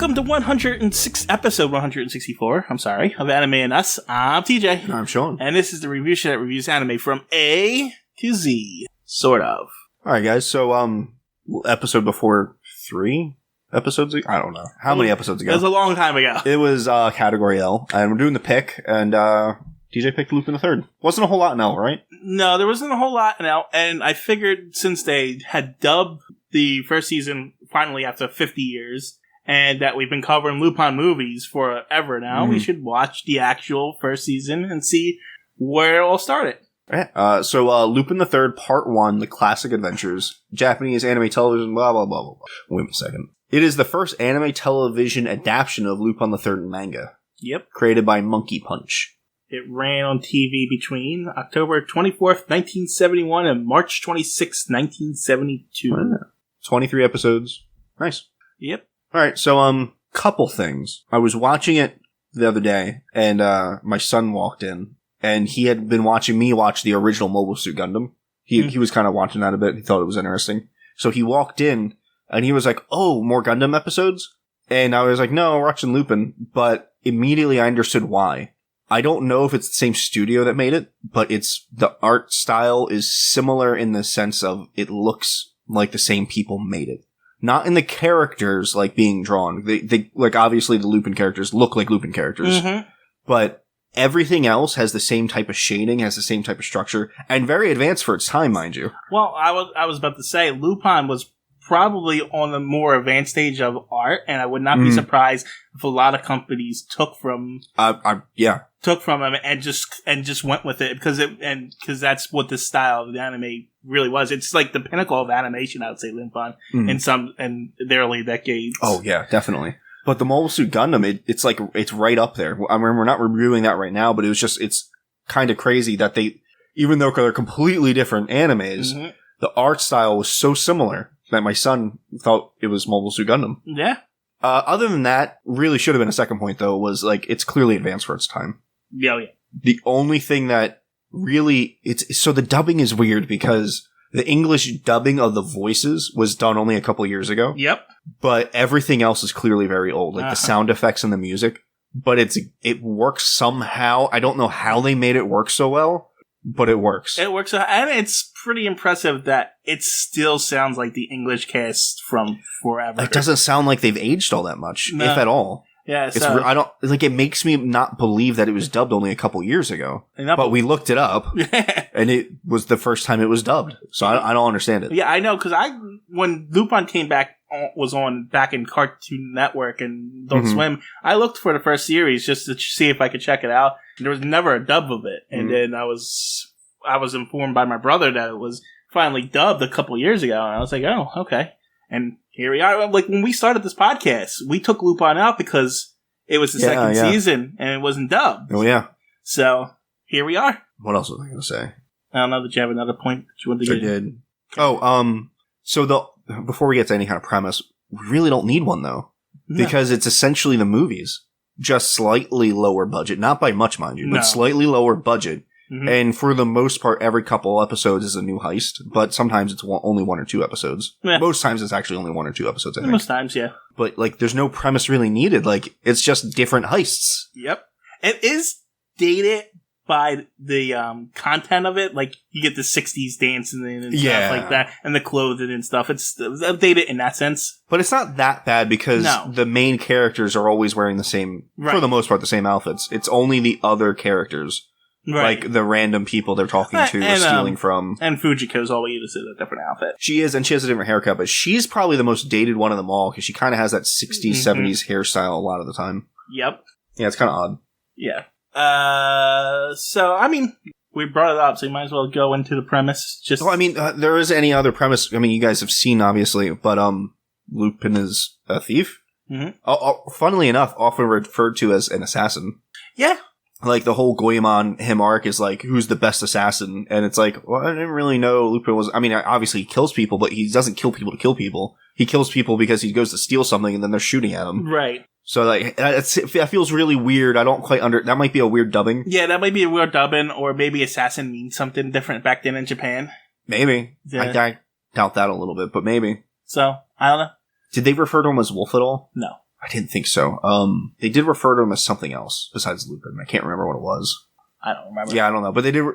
Welcome to episode 164, of Anime and Us. I'm TJ. I'm Shawn. And this is the review show that reviews anime from A to Z. Sort of. Alright guys, so episode before 3 episodes ago? I don't know. How many episodes ago? It was a long time ago. It was category L, and we're doing the pick, and TJ picked Lupin III. Wasn't a whole lot in L, right? No, there wasn't a whole lot in L, and I figured since they had dubbed the first season finally after 50 years, and that we've been covering Lupin movies forever now, we should watch the actual first season and see where it all started. So Lupin III Part 1, The Classic Adventures, Japanese anime television, blah, blah, blah, blah, blah. Wait a second. It is the first anime television adaptation of Lupin III manga. Yep. Created by Monkey Punch. It ran on TV between October 24th, 1971 and March 26th, 1972. 23 episodes. Nice. Yep. Alright, so, couple things. I was watching it the other day, and, my son walked in, and he had been watching me watch the original Mobile Suit Gundam. He was kind of watching that a bit. He thought it was interesting. So he walked in, and he was like, oh, more Gundam episodes? And I was like, no, we're watching Lupin. But immediately I understood why. I don't know if it's the same studio that made it, but the art style is similar in the sense of it looks like the same people made it. Not in the characters, like, being drawn. They like, obviously the Lupin characters look like Lupin characters. Mm-hmm. But everything else has the same type of shading, has the same type of structure, and very advanced for its time, mind you. Well, I was about to say, Lupin was probably on the more advanced stage of art, and I would not be surprised if a lot of companies took from him and just went with it because that's what the style of the anime really was. It's like the pinnacle of animation, I would say, Lupin in the early decades. Oh yeah, definitely. But the Mobile Suit Gundam, it's right up there. I mean, we're not reviewing that right now, but it's kind of crazy that even though they're completely different animes, the art style was so similar that my son thought it was Mobile Suit Gundam. Yeah. Other than that, really should have been a second point, though, was, like, it's clearly advanced for its time. Yeah. The only thing that really... So the dubbing is weird because the English dubbing of the voices was done only a couple years ago. Yep. But everything else is clearly very old, like the sound effects and the music. But it works somehow. I don't know how they made it work so well, but it works. It works, and it's pretty impressive that it still sounds like the English cast from forever. It doesn't sound like they've aged all that much, if at all. Yeah, it makes me not believe that it was dubbed only a couple years ago. But we looked it up, and it was the first time it was dubbed. So I don't understand it. Yeah, I know, because when Lupin came back, was on back in Cartoon Network and Adult Swim, I looked for the first series just to see if I could check it out. And there was never a dub of it, and then I was informed by my brother that it was finally dubbed a couple years ago, and I was like, oh, okay. And here we are. Like, when we started this podcast, we took Lupin out because it was the second season and it wasn't dubbed. Oh, yeah. So, here we are. What else was I going to say? I don't know. Did you have another point that you wanted to get? I did. Oh, so before we get to any kind of premise, we really don't need one, though. No. Because it's essentially the movies. Just slightly lower budget. Not by much, mind you, but slightly lower budget. Mm-hmm. And for the most part, every couple episodes is a new heist, but sometimes it's only 1 or 2 episodes. Yeah. Most times it's actually only 1 or 2 episodes, I think. Most times, yeah. But, like, there's no premise really needed. Like, it's just different heists. Yep. It is dated by the content of it. Like, you get the 60s dancing and stuff like that, and the clothing and stuff. It's dated in that sense. But it's not that bad because the main characters are always wearing the same, for the most part, the same outfits. It's only the other characters. Right. Like the random people they're talking to or stealing from. And Fujiko's always in a different outfit. She is, and she has a different haircut, but she's probably the most dated one of them all because she kind of has that 60s, 70s hairstyle a lot of the time. Yep. Yeah, it's kind of odd. Yeah. So, I mean, we brought it up, so you might as well go into the premise. Well, I mean, there is any other premise. I mean, you guys have seen, obviously, but Lupin is a thief. Mm-hmm. Funnily enough, often referred to as an assassin. Yeah. Like, the whole Goemon him arc is like, who's the best assassin? And it's like, well, I didn't really know Lupin was... I mean, obviously he kills people, but he doesn't kill people to kill people. He kills people because he goes to steal something and then they're shooting at him. Right. So, like, that feels really weird. I don't quite that might be a weird dubbing. Yeah, that might be a weird dubbing, or maybe assassin means something different back then in Japan. Maybe. Yeah. I doubt that a little bit, but maybe. So, I don't know. Did they refer to him as Wolf at all? No. I didn't think so. They did refer to him as something else besides Lupin. I can't remember what it was. I don't remember. Yeah, I don't know. But they did.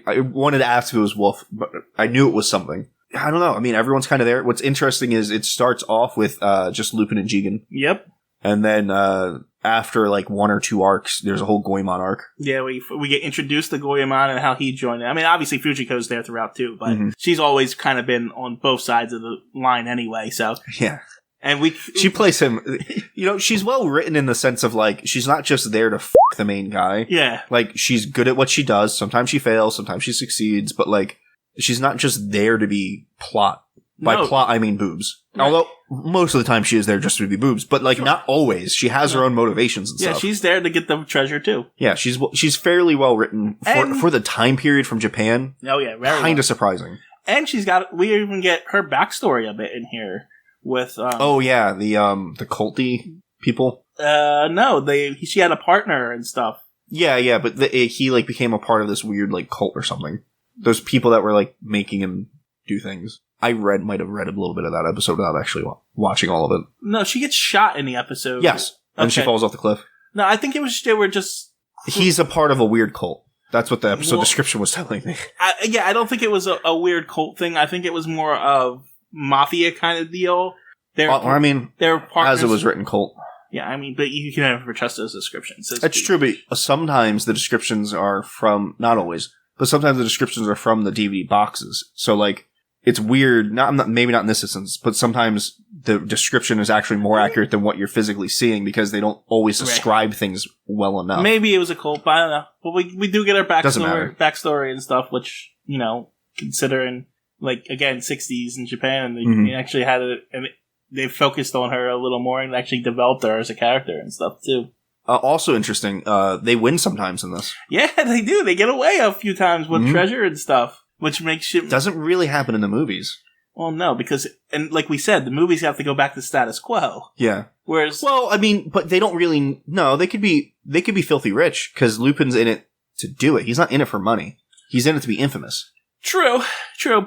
I wanted to ask if it was Wolf, but I knew it was something. I don't know. I mean, everyone's kind of there. What's interesting is it starts off with just Lupin and Jigen. Yep. And then after like 1 or 2 arcs, there's a whole Goemon arc. Yeah, we get introduced to Goemon and how he joined it. I mean, obviously Fujiko's there throughout too, but she's always kind of been on both sides of the line anyway. So yeah. And she plays him, she's well written in the sense of like, she's not just there to the main guy. Yeah. Like, she's good at what she does. Sometimes she fails, sometimes she succeeds, but like, she's not just there to be plot. By plot, I mean boobs. Right. Although, most of the time she is there just to be boobs, but like, not always. She has her own motivations and stuff. Yeah, she's there to get the treasure too. Yeah, she's fairly well written for the time period from Japan. Oh yeah, very kind of surprising. And we even get her backstory a bit in here. With the culty people. No, she had a partner and stuff. Yeah, but he like became a part of this weird like cult or something. Those people that were like making him do things. I might have read a little bit of that episode without actually watching all of it. No, she gets shot in the episode. Yes, and she falls off the cliff. No, I think they were just. He's a part of a weird cult. That's what the episode description was telling me. I don't think it was a weird cult thing. I think it was more of mafia kind of deal. They're partners. As it was written, cult. Yeah, I mean, but you can never trust those descriptions. That's true, but sometimes the descriptions are from, not always, but sometimes the descriptions are from the DVD boxes. So, like, it's weird, maybe not in this instance, but sometimes the description is actually more accurate than what you're physically seeing because they don't always describe things well enough. Maybe it was a cult, but I don't know. But we do get our backstory and stuff, which, considering, like, again, 60s in Japan, and they actually had it, and they focused on her a little more and actually developed her as a character and stuff, too. Also interesting, they win sometimes in this. Yeah, they do. They get away a few times with treasure and stuff, which makes it... Doesn't really happen in the movies. Well, no, because, and like we said, the movies have to go back to status quo. Yeah. Whereas... Well, I mean, but they don't really... No, they could be filthy rich, because Lupin's in it to do it. He's not in it for money. He's in it to be infamous. True,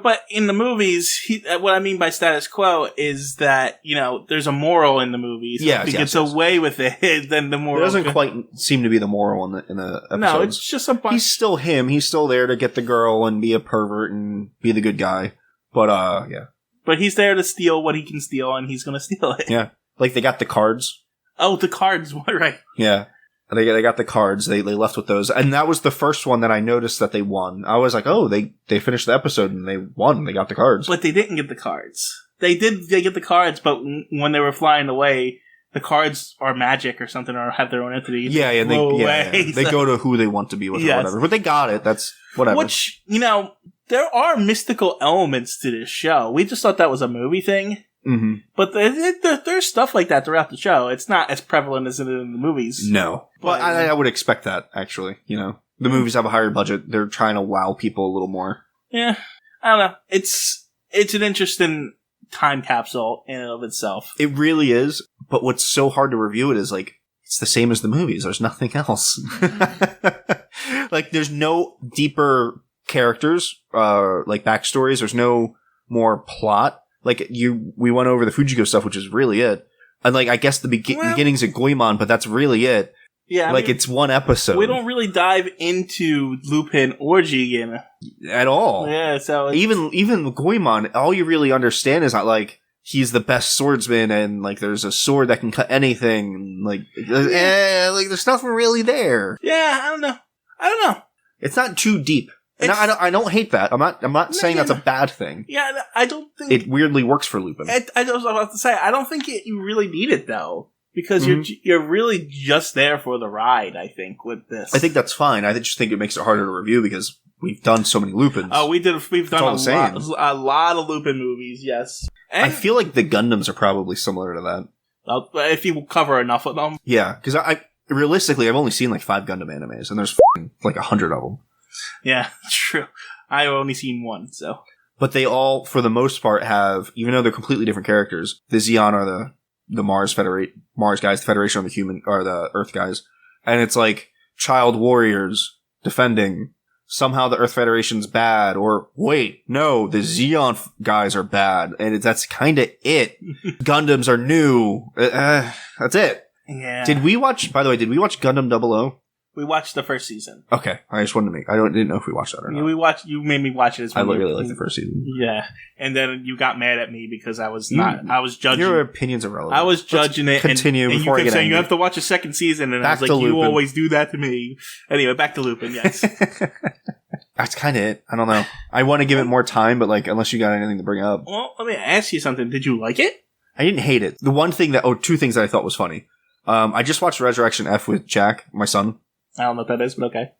but in the movies, what I mean by status quo is that, there's a moral in the movies. So if he gets away with it, then the moral... It doesn't quite seem to be the moral in the episodes. No, it's just a bunch... He's still him. He's still there to get the girl and be a pervert and be the good guy. But, yeah. But he's there to steal what he can steal, and he's gonna steal it. Yeah. Like, they got the cards. Oh, the cards, right. Yeah. They got the cards. They left with those. And that was the first one that I noticed that they won. I was like, oh, they finished the episode and they won. They got the cards. But they didn't get the cards. They get the cards, but when they were flying away, the cards are magic or something or have their own entity. Yeah. They go to who they want to be with or whatever. But they got it. That's whatever. Which, there are mystical elements to this show. We just thought that was a movie thing. Mm-hmm. But there's stuff like that throughout the show. It's not as prevalent as it is in the movies. No. But I would expect that, actually. The movies have a higher budget. They're trying to wow people a little more. Yeah. I don't know. It's an interesting time capsule in and of itself. It really is. But what's so hard to review it is, like, it's the same as the movies. There's nothing else. Like, there's no deeper characters, like backstories. There's no more plot. Like, we went over the Fujiko stuff, which is really it. And, like, I guess the beginning's at Goemon, but that's really it. Yeah. It's one episode. We don't really dive into Lupin or Jigen. At all. Yeah, so... Even Goemon, all you really understand is that, like, he's the best swordsman, and, like, there's a sword that can cut anything. Like, there's nothing really there. Yeah, I don't know. It's not too deep. And I don't hate that. I'm not saying that's a bad thing. Yeah, I don't think... It weirdly works for Lupin. I was about to say, I don't think you really need it, though. Because you're really just there for the ride, I think, with this. I think that's fine. I just think it makes it harder to review because we've done so many Lupins. Oh, we've done a lot of Lupin movies, yes. And I feel like the Gundams are probably similar to that. If you cover enough of them. Yeah, because realistically, I've only seen like 5 Gundam animes, and there's like 100 of them. Yeah, true. I've only seen one, so. But they all, for the most part, have, even though they're completely different characters, the Zeon are the Mars guys, the Federation are the human, or the Earth guys. And it's like child warriors defending somehow the Earth Federation's bad, or wait, no, the Xeon guys are bad, and that's kind of it. Gundams are new. That's it. Yeah. By the way, did we watch Gundam 00? We watched the first season. Okay, I just wanted to didn't know if we watched that or not. You made me watch it as well. I really liked the first season. Yeah. And then you got mad at me because I was judging. Your opinions are relevant. I was judging it. Continue and before you I kept get saying angry. you have to watch a second season, and I was like, you always do that to me. Anyway, back to Lupin, yes. That's kind of it. I don't know. I want to give it more time, but like, unless you got anything to bring up. Well, let me ask you something. Did you like it? I didn't hate it. Two things that I thought was funny. I just watched Resurrection F with Jack, my son. I don't know what that is, but okay.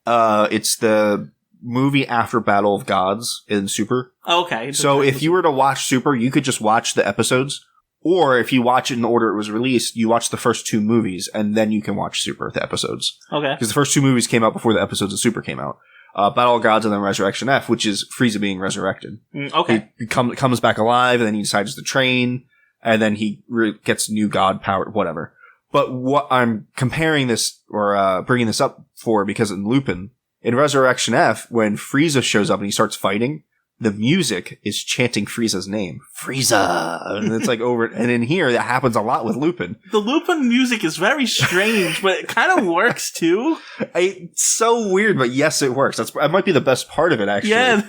It's the movie after Battle of Gods in Super. Oh, okay. So if you were to watch Super, you could just watch the episodes. Or if you watch it in the order it was released, you watch the first 2 movies, and then you can watch Super, the episodes. Okay. Because the first 2 movies came out before the episodes of Super came out. Battle of Gods and then Resurrection F, which is Frieza being resurrected. Okay. He comes back alive, and then he decides to train, and then he gets new god power, whatever. But what I'm comparing this, or bringing this up for, because in Lupin, in Resurrection F, when Frieza shows up and he starts fighting, the music is chanting Frieza's name. Frieza! And it's like over, and in here, that happens a lot with Lupin. The Lupin music is very strange, but it kind of works too. It's so weird, but yes, it works. That might be the best part of it, actually. Yeah,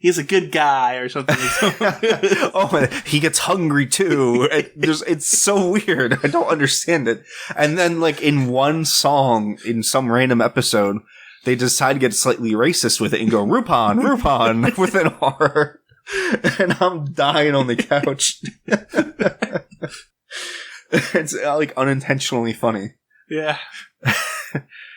he's a good guy or something. Oh, he gets hungry too. It's so weird. I don't understand it. And then, like, in one song, in some random episode, they decide to get slightly racist with it and go, Rupon, with an R. And I'm dying on the couch. It's, like, unintentionally funny. Yeah.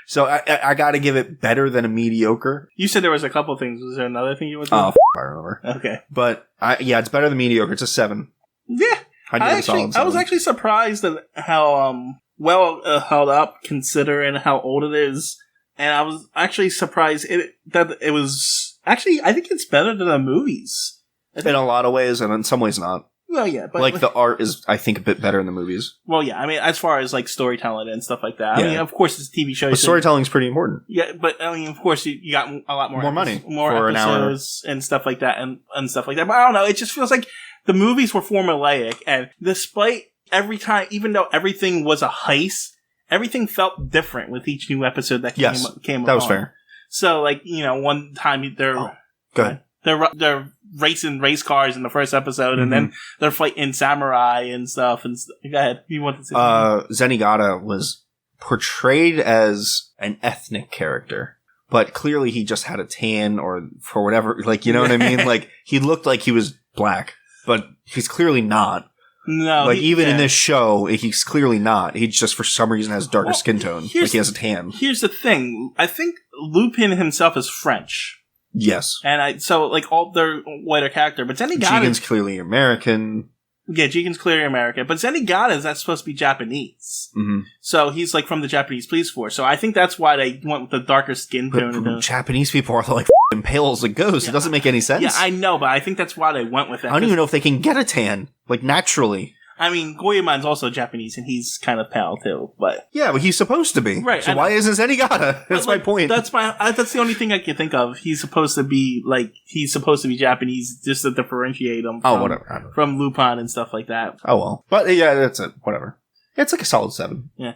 So I gotta give it better than a mediocre. You said there was a couple things. Was there another thing you would do? Oh, I remember. Okay. But, it's better than mediocre. It's a 7. Yeah. I was actually surprised at how well held up, considering how old it is. And I was actually surprised that it was... Actually, I think it's better than the movies. In a lot of ways, and in some ways not. Well, yeah. But like, the art is, I think, a bit better in the movies. Well, yeah. I mean, as far as, like, storytelling and stuff like that. I mean, of course, it's TV shows. But storytelling is pretty important. Yeah, but, I mean, of course, you got a lot more money. More for episodes and stuff like that, and stuff like that. But I don't know. It just feels like the movies were formulaic, and despite every time, even though everything was a heist, everything felt different with each new episode that came that was fair. So, like, one time they're racing race cars in the first episode, and then they're fighting samurai and stuff. And go ahead, you want to say Zenigata was portrayed as an ethnic character, but clearly he just had a tan, or for whatever, like, you know what I mean? Like, he looked like he was black, but he's clearly not. No, like, even in this show, he's clearly not. He just, for some reason, has darker skin tone. Like, he has a tan. Here's the thing. I think Lupin himself is French. Yes. And so, like, all their whiter character, but Zenigata... Jigen's clearly American. Yeah, Jigen's clearly American, but Zenigata is supposed to be Japanese. Mm-hmm. So he's, like, from the Japanese police force. So I think that's why they went with the darker skin tone. But Japanese people are, like, pale as a ghost. Yeah. It doesn't make any sense. Yeah, I know, but I think that's why they went with that. I don't even know if they can get a tan, like, naturally. I mean, Goemon's also Japanese, and he's kind of pale, too, but... Yeah, but he's supposed to be. Right. So why isn't Zenigata? That's my point. That's the only thing I can think of. He's supposed to be Japanese, just to differentiate him from Lupin and stuff like that. Oh, well. But, yeah, that's it. Whatever. It's like a solid 7. Yeah.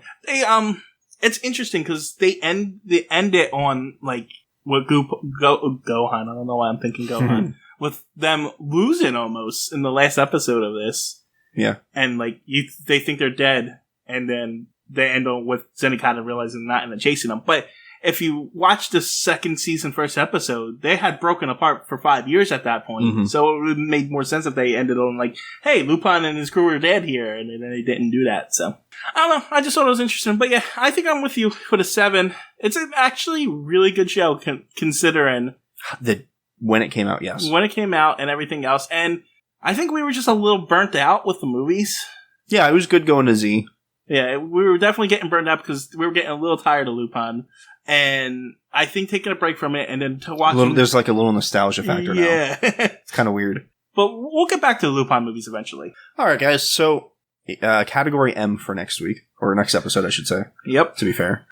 It's interesting, because they end it on, like, with Gohan. I don't know why I'm thinking Gohan. With them losing almost in the last episode of this. Yeah. And, like, they think they're dead, and then they end up with Zenigata realizing that and then chasing them. But if you watch the second season, first episode, they had broken apart for 5 years at that point. Mm-hmm. So it would have made more sense if they ended on, like, hey, Lupin and his crew are dead here, and then they didn't do that. So, I don't know. I just thought it was interesting. But yeah, I think I'm with you for the 7. It's an actually really good show, considering... When it came out, yes. When it came out and everything else. And I think we were just a little burnt out with the movies. Yeah, it was good going to Z. Yeah, we were definitely getting burned out because we were getting a little tired of Lupin. And I think taking a break from it and then to watch... There's like a little nostalgia factor now. Yeah. It's kind of weird. But we'll get back to the Lupin movies eventually. All right, guys. So, category M for next week. Or next episode, I should say. Yep. To be fair.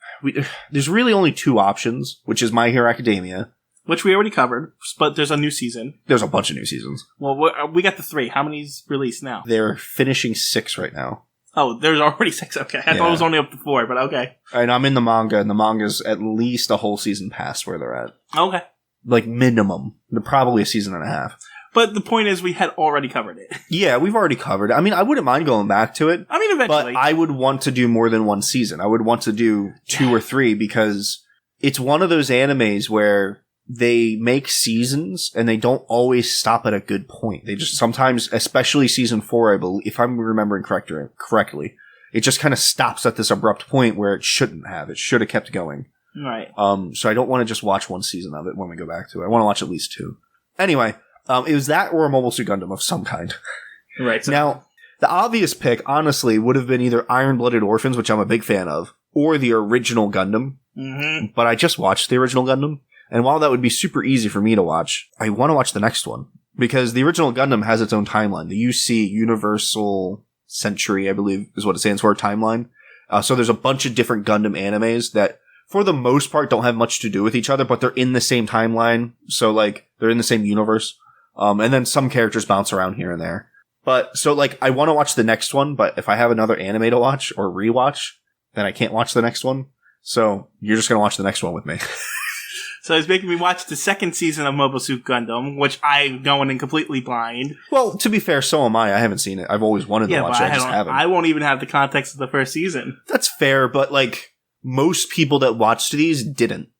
there's really only two options, which is My Hero Academia. Which we already covered, but there's a new season. There's a bunch of new seasons. Well, we got the 3. How many's released now? They're finishing 6 right now. Oh, there's already 6. Okay. I thought it was only up to 4, but okay. And I'm in the manga, and the manga's at least a whole season past where they're at. Okay. Like, minimum. They're probably a season and a half. But the point is, we had already covered it. Yeah, we've already covered it. I mean, I wouldn't mind going back to it. I mean, eventually. But I would want to do more than one season. I would want to do 2 or 3 because it's one of those animes where they make seasons and they don't always stop at a good point. They just sometimes, especially season 4, I believe, if I'm remembering correctly, it just kind of stops at this abrupt point where it shouldn't have. It should have kept going. Right. So I don't want to just watch one season of it when we go back to it. I want to watch at least 2. Anyway, it was that or a Mobile Suit Gundam of some kind. Right. So now, the obvious pick, honestly, would have been either Iron-Blooded Orphans, which I'm a big fan of, or the original Gundam. Mm-hmm. But I just watched the original Gundam. And while that would be super easy for me to watch, I want to watch the next one. Because the original Gundam has its own timeline. The UC, Universal Century, I believe is what it stands for, timeline. So there's a bunch of different Gundam animes that, for the most part, don't have much to do with each other, but they're in the same timeline. So, like, they're in the same universe. And then some characters bounce around here and there. But, so, like, I want to watch the next one, but if I have another anime to watch or rewatch, then I can't watch the next one. So, you're just going to watch the next one with me. So he's making me watch the 2nd season of Mobile Suit Gundam, which I'm going in completely blind. Well, to be fair, so am I. I haven't seen it. I've always wanted to watch it. I just haven't. I won't even have the context of the first season. That's fair, but, like, most people that watched these didn't.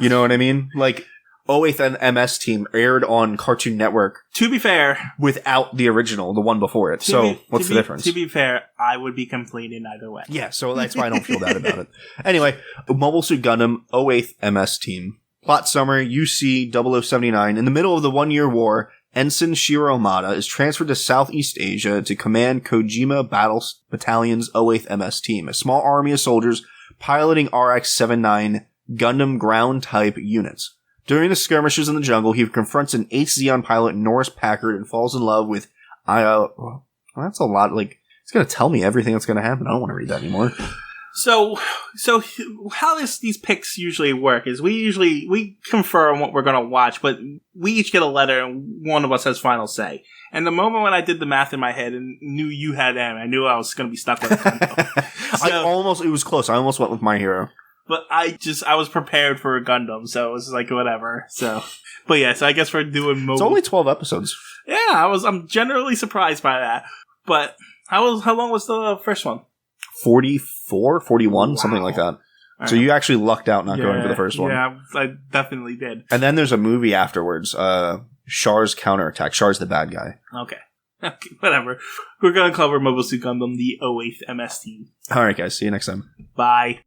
You know what I mean? Like, 08th MS Team aired on Cartoon Network. To be fair. Without the original, the one before it. So, what's the difference? To be fair, I would be complaining either way. Yeah, so that's why I don't feel bad about it. Anyway, Mobile Suit Gundam, 08th MS Team. Plot summary, UC 0079. In the middle of the 1-year war, Ensign Shiro Mada is transferred to Southeast Asia to command Kojima Battle Battalion's 08th MS Team, a small army of soldiers piloting RX-79 Gundam ground-type units. During the skirmishes in the jungle, he confronts an H-Zeon pilot, Norris Packard, and falls in love with well, that's a lot. Like, it's going to tell me everything that's going to happen. I don't want to read that anymore. So how these picks usually work is we confer on what we're going to watch, but we each get a letter and one of us has final say. And the moment when I did the math in my head and knew you had M, I knew I was going to be stuck with Gundam. It was close. I almost went with My Hero. But I was prepared for a Gundam, so it was like whatever. So, but yeah, so I guess we're doing It's only 12 episodes. Yeah, I'm generally surprised by that. But how long was the first one? 44, 41, something like that. So you actually lucked out not going for the first one. Yeah, I definitely did. And then there's a movie afterwards, Char's Counterattack. Char's the bad guy. Okay, whatever. We're going to cover Mobile Suit Gundam, the 08th MS Team. All right, guys. See you next time. Bye.